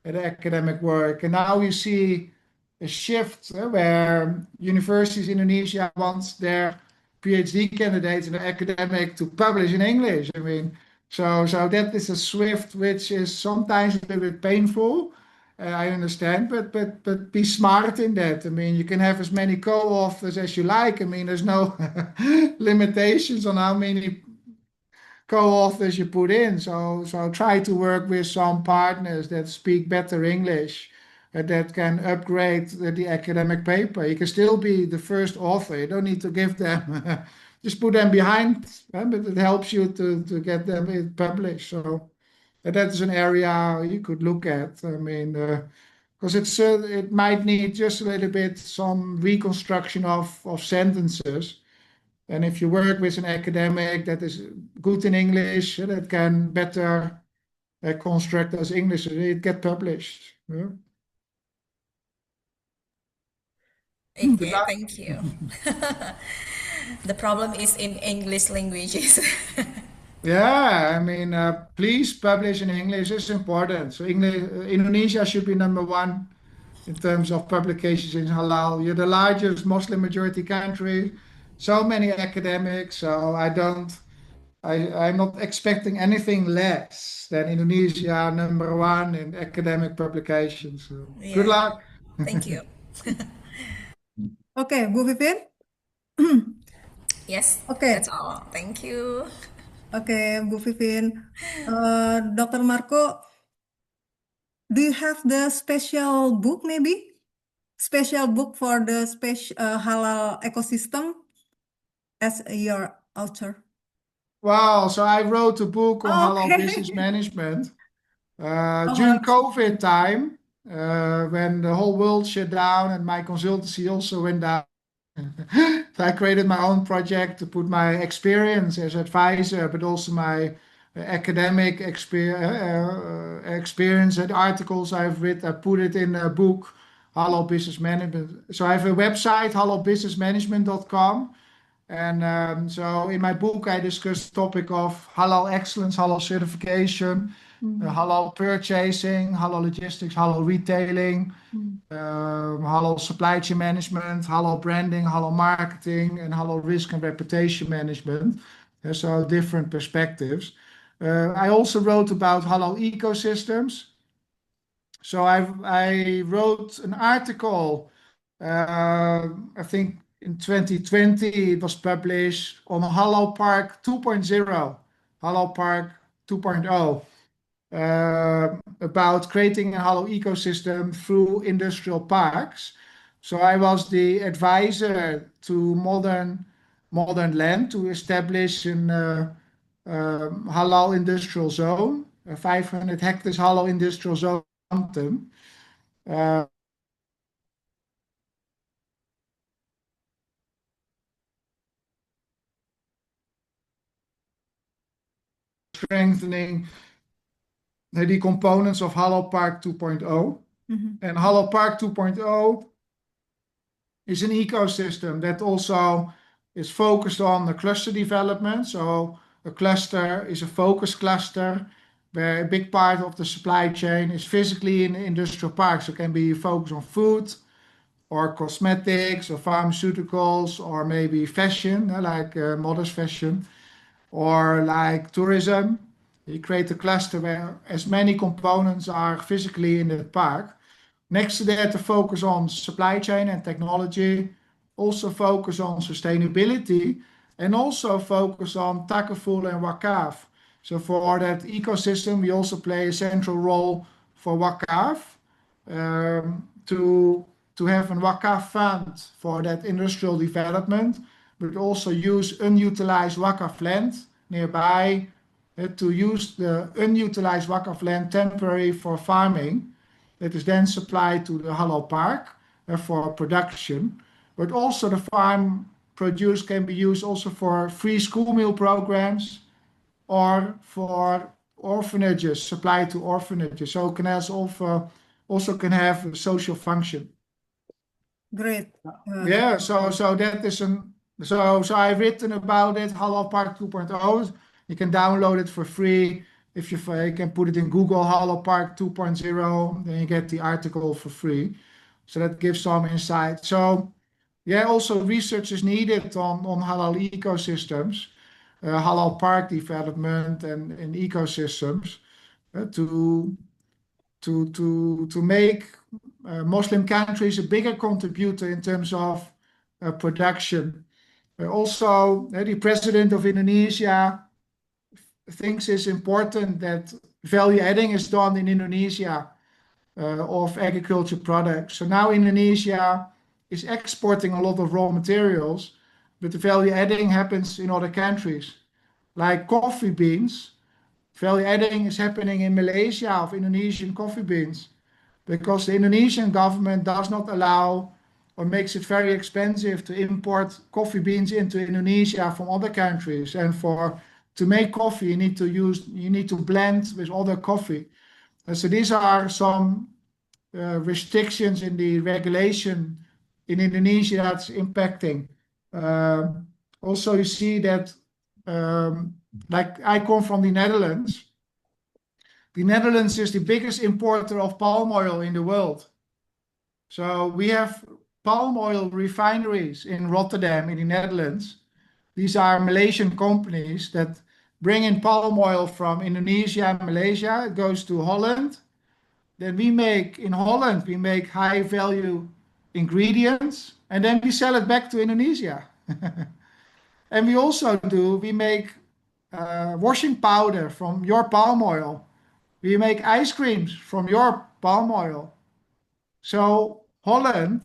at academic work. And now you see a shift where universities in Indonesia want their PhD candidates and academic to publish in English. I mean, so that is a shift which is sometimes a little bit painful. I understand, but be smart in that. I mean, you can have as many co-authors as you like. I mean, there's no limitations on how many co-authors you put in. So try to work with some partners that speak better English that can upgrade the academic paper. You can still be the first author. You don't need to give them, just put them behind, but it helps you to get them published. So that is an area you could look at. I mean, because it might need just a little bit some reconstruction of sentences. And if you work with an academic that is good in English, that can better construct as English, it get published. Yeah. Good Okay, luck. thank you. The problem is in English languages. Yeah, I mean, please publish in English. It's important. So Indonesia should be number one in terms of publications in Halal. You're the largest Muslim majority country. So many academics. So I'm not expecting anything less than Indonesia number one in academic publications. So good Yeah, luck. thank you. Okay, Bu Vivin. Yes, that's Okay, all. Thank you. okay, Bu Vivin. Dr. Marco, do you have the special book maybe? Special book for the special halal ecosystem as your author? Wow, so I wrote a book on halal business Okay. management during Oh, COVID time when the whole world shut down and my consultancy also went down. So I created my own project to put my experience as advisor, but also my academic experience and articles I've written. I put it in a book, Halal Business Management. So I have a website, halalbusinessmanagement.com. And so in my book, I discuss the topic of halal excellence, halal certification, halal purchasing, halal logistics, halal retailing, halal supply chain management, halal branding, halal marketing, and halal risk and reputation management. So different perspectives. I also wrote about halal ecosystems. So I wrote an article, I think in 2020, it was published on Halal Park 2.0, Halal Park 2.0, about creating a halal ecosystem through industrial parks. So I was the advisor to modern modern land to establish an halal industrial zone, a 500 hectares halal industrial zone. Uh, Strengthening the components of Halal Park 2.0. And Halal Park 2.0 is an ecosystem that also is focused on the cluster development. So a cluster is a focus cluster where a big part of the supply chain is physically in the industrial park. So it can be focused on food or cosmetics or pharmaceuticals or maybe fashion, like modest fashion, or like tourism. You create a cluster where as many components are physically in the park. Next to that, the focus on supply chain and technology, also focus on sustainability, and also focus on Takaful and Wakaf. So for that ecosystem, we also play a central role for Wakaf to have a Wakaf fund for that industrial development, but also use unutilized Wakaf land nearby to use the unutilized Wakaf land temporary for farming that is then supplied to the Halal Park for production. But also the farm produce can be used also for free school meal programs or for orphanages, supply to orphanages. So it can also can have a social function. Great. Yeah, so that is so I've written about it, Halal Park 2.0. You can download it for free. If you can put it in Google, Halal Park 2.0, then you get the article for free. So that gives some insight. So yeah, also research is needed on halal ecosystems, halal park development and ecosystems to make Muslim countries a bigger contributor in terms of production. Also, the president of Indonesia thinks it's important that value adding is done in Indonesia of agriculture products. So now Indonesia is exporting a lot of raw materials, but the value adding happens in other countries. Like coffee beans, value adding is happening in Malaysia of Indonesian coffee beans because the Indonesian government does not allow or makes it very expensive to import coffee beans into Indonesia from other countries. And to make coffee, you need to blend with other coffee. And so these are some restrictions in the regulation in Indonesia that's impacting. Also, you see that, like I come from the Netherlands. The Netherlands is the biggest importer of palm oil in the world. So we have palm oil refineries in Rotterdam, in the Netherlands. These are Malaysian companies that bring in palm oil from Indonesia and Malaysia. It goes to Holland. Then in Holland, we make high value ingredients and then we sell it back to Indonesia. And we make washing powder from your palm oil. We make ice creams from your palm oil. So Holland,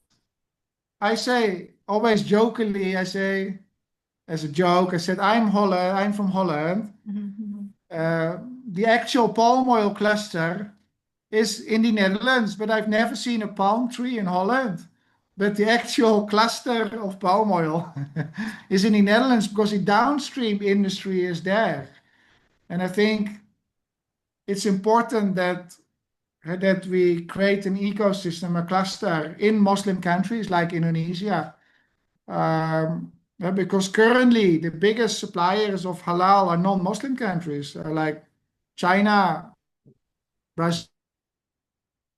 I say, always jokingly, I say, as a joke, I said, I'm from Holland. The actual palm oil cluster is in the Netherlands, but I've never seen a palm tree in Holland. But the actual cluster of palm oil is in the Netherlands because the downstream industry is there. And I think it's important that we create an ecosystem, a cluster in Muslim countries like Indonesia. Because currently the biggest suppliers of halal are non-Muslim countries like China, Brazil.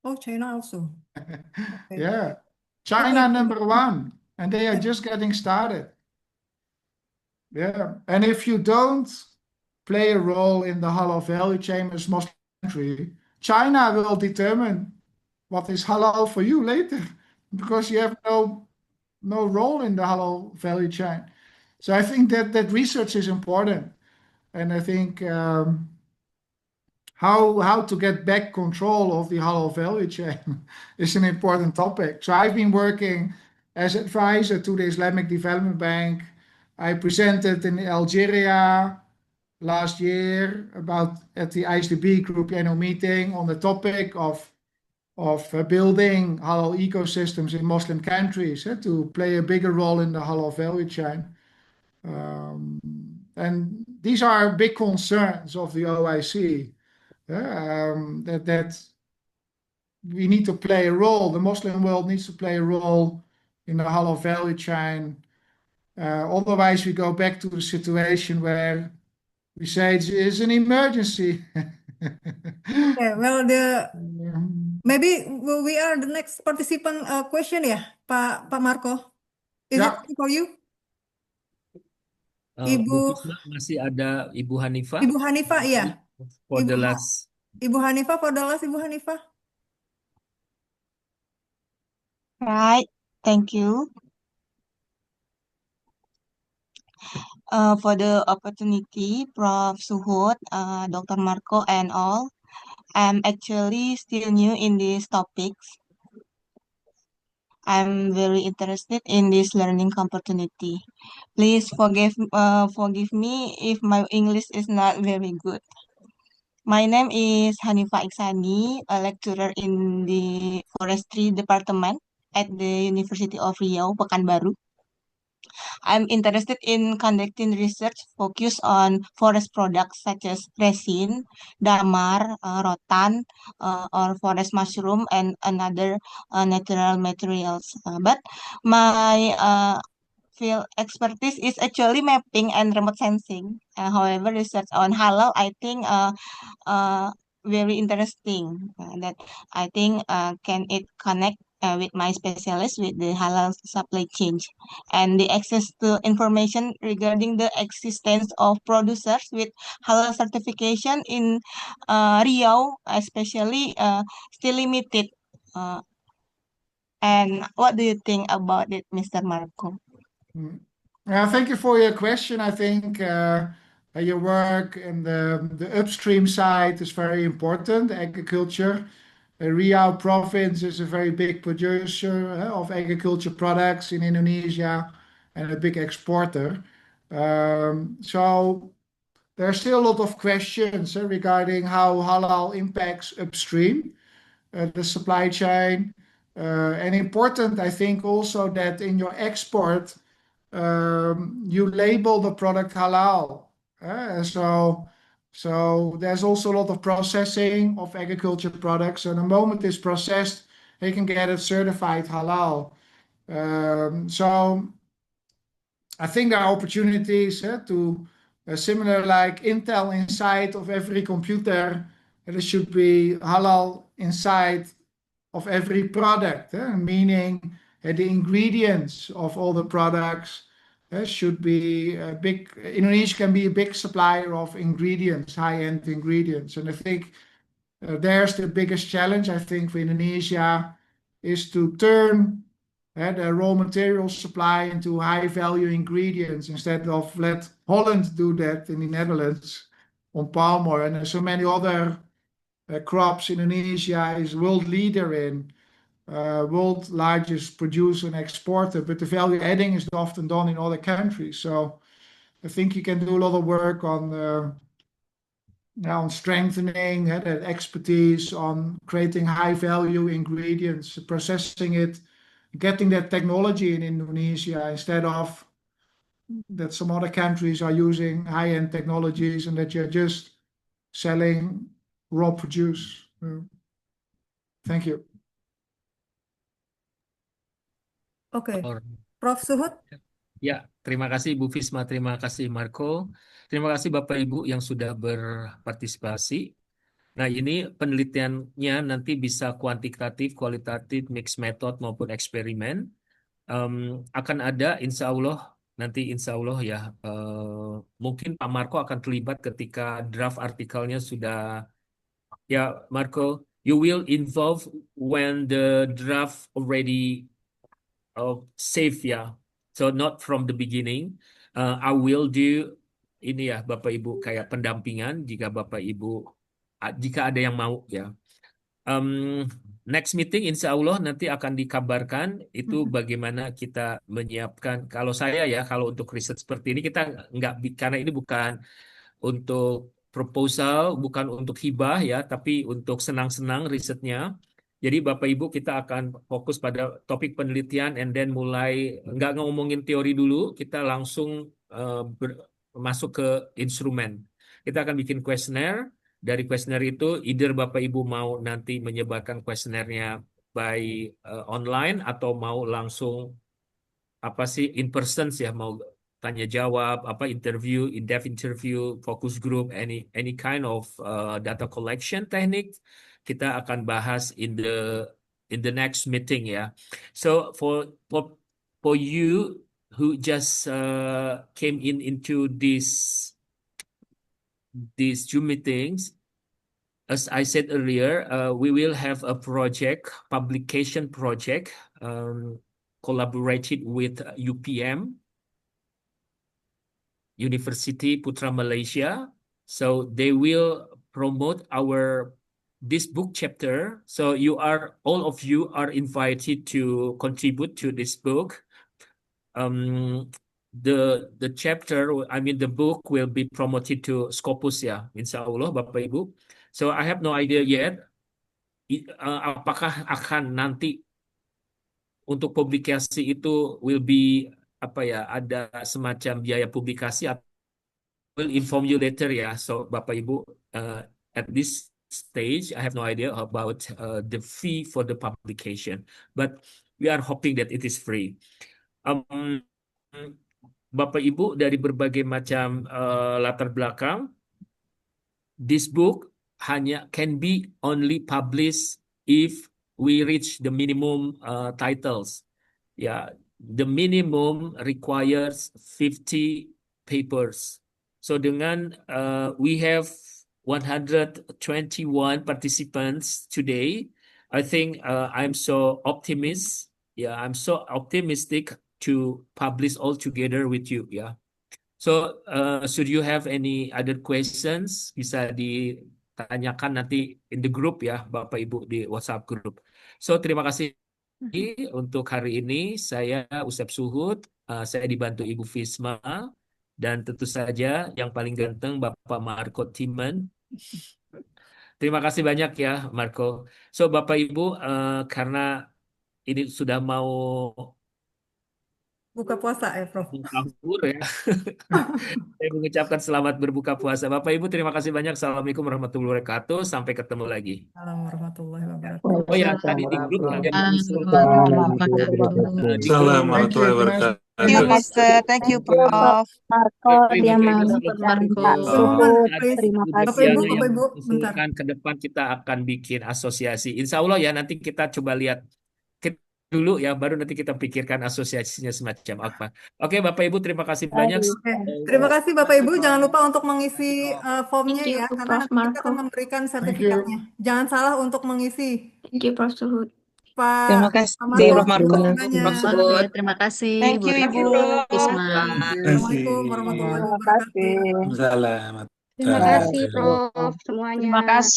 Oh, China also. Okay. Yeah, China number 1, and they are just getting started. Yeah, and if you don't play a role in the halal value chain as Muslim country, China will determine what is halal for you later because you have no role in the halal value chain. So I think that research is important, and I think how to get back control of the halal value chain is an important topic. So I've been working as advisor to the Islamic Development Bank I presented in Algeria last year about at the ISDB Group annual meeting on the topic of building halal ecosystems in Muslim countries to play a bigger role in the halal value chain. Um, and these are big concerns of the OIC that we need to play a role. The Muslim world needs to play a role in the halal value chain. Otherwise, we go back to the situation where we say it is an emergency. Okay, well, maybe we are the next participant question ya, Pak Marco. Is it Yeah, okay for you? Bu Ibu Fisma, masih ada Ibu Hanifah Ibu Hanifah, iya. for Ibu the last. Ibu Hanifah, for the last Ibu Hanifah. Right, thank you for the opportunity, Prof. Suhut, Dr. Marco, and all. I'm actually still new in these topics. I'm very interested in this learning opportunity. Please forgive me if my English is not very good. My name is Hanifa Iksani, a lecturer in the forestry department at the University of Riau, Pekanbaru. I'm interested in conducting research focused on forest products such as resin, damar, rotan, or forest mushroom, and another natural materials. But my field expertise is actually mapping and remote sensing. However, research on halal, I think, uh, very interesting. That I think can it connect with my specialist with the halal supply chain and the access to information regarding the existence of producers with halal certification in Riau, especially still limited. Uh, and what do you think about it, Mr. Marco? Thank you for your question. I think your work in the upstream side is very important. Agriculture. Riau province is a very big producer of agriculture products in Indonesia and a big exporter. So there are still a lot of questions regarding how halal impacts upstream, the supply chain. And important, I think, also that in your export, you label the product halal. So there's also a lot of processing of agriculture products. And the moment it's processed, they can get it certified halal. So I think there are opportunities to similar like Intel inside of every computer. There should be halal inside of every product, meaning the ingredients of all the products should be big. Indonesia can be a big supplier of ingredients, high-end ingredients. And I think there's the biggest challenge, I think, for Indonesia is to turn the raw material supply into high-value ingredients instead of let Holland do that in the Netherlands on palm oil. And there's so many other crops Indonesia is world leader in, world largest producer and exporter, but the value adding is often done in other countries. So I think you can do a lot of work on strengthening that expertise, on creating high value ingredients, processing it, getting that technology in Indonesia instead of that some other countries are using high-end technologies and that you're just selling raw produce. Thank you. Oke, Or, Prof. Suhut. ya, terima kasih Bu Fisma, terima kasih Marco, terima kasih Bapak Ibu yang sudah berpartisipasi. Nah, ini penelitiannya nanti bisa kuantitatif, kualitatif, mixed method maupun eksperimen. Akan ada insya Allah nanti insya Allah ya mungkin Pak Marco akan terlibat ketika draft artikelnya sudah ya Marco, you will involve when the draft already safe ya, so not from the beginning. I will do ini ya Bapak Ibu kayak pendampingan jika Bapak Ibu jika ada yang mau ya. Um, next meeting insya Allah nanti akan dikabarkan itu bagaimana kita menyiapkan. Kalau saya ya, kalau untuk riset seperti ini kita nggak, karena ini bukan untuk proposal, bukan untuk hibah ya, tapi untuk senang-senang risetnya. Jadi Bapak Ibu kita akan fokus pada topik penelitian and then mulai nggak ngomongin teori dulu, kita langsung masuk ke instrumen. Kita akan bikin kuesioner. Dari kuesioner itu, either Bapak Ibu mau nanti menyebarkan kuesionernya by online atau mau langsung apa sih in person ya, mau tanya jawab, apa interview, in-depth interview, focus group, any kind of data collection teknik kita akan bahas in the next meeting ya. So for you who just came into these Zoom meetings, as I said earlier, we will have a project, publication project, collaborated with UPM, University Putra Malaysia. So they will promote this book chapter. So all of you are invited to contribute to this book. The chapter, I mean the book will be promoted to Scopus ya, insya Allah Bapak Ibu. So I have no idea yet. Apakah akan nanti untuk publikasi itu will be apa ya, ada semacam biaya publikasi, atau will inform you later ya. So Bapak Ibu, at this stage I have no idea about the fee for the publication, but we are hoping that it is free. Bapak Ibu dari berbagai macam latar belakang, this book can be only published if we reach the minimum titles. Yeah, the minimum requires 50 papers. So dengan we have 121 participants today, I think I'm so optimistic to publish all together with you. Yeah. So, should you have any other questions, bisa ditanyakan nanti in the group ya, Bapak Ibu di WhatsApp group. So, terima kasih untuk hari ini. Saya Usep Suhud, saya dibantu Ibu Fisma, dan tentu saja yang paling ganteng Bapak Marco Tieman. Terima kasih banyak ya, Marco. So, Bapak Ibu, karena ini sudah mau Buka puasa ya, Prof. sahur ya. Saya mengucapkan selamat berbuka puasa. Bapak Ibu, terima kasih banyak. Assalamualaikum warahmatullahi wabarakatuh. Sampai ketemu lagi. Assalamualaikum warahmatullahi wabarakatuh. Oh ya, tadi di grup ada yang mengusulkan di grup. Thank you, Mas. Thank you, Mister. Thank you, Prof. Marco, Terima Tieman, kasih dan Marco. Pak Suhud. Terima Bapak kasih. yang Bapak Ibu, bentar. mengusulkan ke depan kita akan bikin asosiasi. Insya Allah ya, nanti kita coba lihat dulu ya, baru nanti kita pikirkan asosiasinya semacam apa. Oke, Bapak Ibu, terima kasih banyak. Oke, terima kasih Bapak Ibu. Jangan lupa untuk mengisi formnya Thank you, ya, karena Prof. nanti kita Marco. akan memberikan Thank you. sertifikatnya. Jangan salah untuk mengisi. Thank you, Prof. Suhud. Terima Pak kasih, Marco, Prof. Marco. terima kasih banyak. Oke, terima kasih Thank Bu you, Ibu. Risma. Assalamualaikum warahmatullahi Terima wabarakatuh. kasih. Salam. Terima kasih, Prof. Semuanya. Terima kasih.